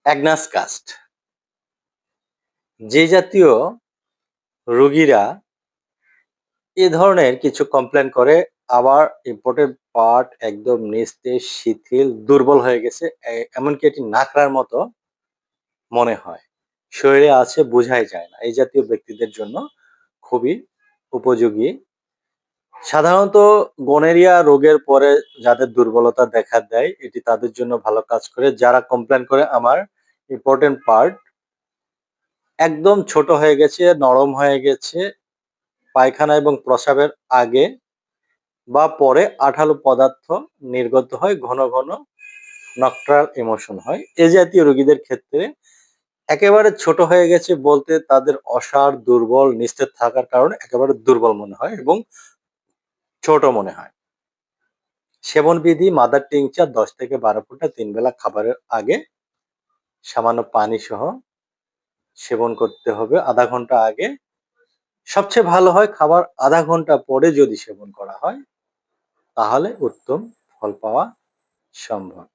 Agnus caste যে জাতীয় রোগীরা এ ধরনের কিছু কমপ্লেন করে, আবার ইম্পোর্টেড পার্ট একদম নিস্তেজ, শিথিল, দুর্বল হয়ে গেছে, এমনকি এটি নাকড়ার মতো মনে হয়, শরীরে আছে বোঝাই যায় না, এই জাতীয় ব্যক্তিদের জন্য খুবই উপযোগী। সাধারণত গনোরিয়া রোগের পরে যাদের দুর্বলতা দেখা দেয়, এটি তাদের জন্য ভালো কাজ করে। যারা কমপ্লেন করে আমার ইম্পর্টেন্ট পার্ট একদম ছোট হয়ে গেছে, নরম হয়ে গেছে, পায়খানা এবং প্রস্রাবের আগে বা পরে আঠালো পদার্থ নির্গত হয়, ঘন ঘন নক্ট্রাল ইমোশন হয়, এ জাতীয় রোগীদের ক্ষেত্রে একেবারে ছোট হয়ে গেছে বলতে তাদের অসাড়, দুর্বল, নিস্তেজ থাকার কারণে একেবারে দুর্বল মনে হয় এবং ছোট মনে হয়। সেবন বিধি: মাদার টিংচার 10 থেকে 12 ফোঁটা 3 বেলা খাবারের আগে সামান্য পানি সহ সেবন করতে হবে আধা ঘন্টা আগে। সবচেয়ে ভালো হয় খাবার আধা ঘন্টা পরে যদি সেবন করা হয়, তাহলে উত্তম ফল পাওয়া সম্ভব।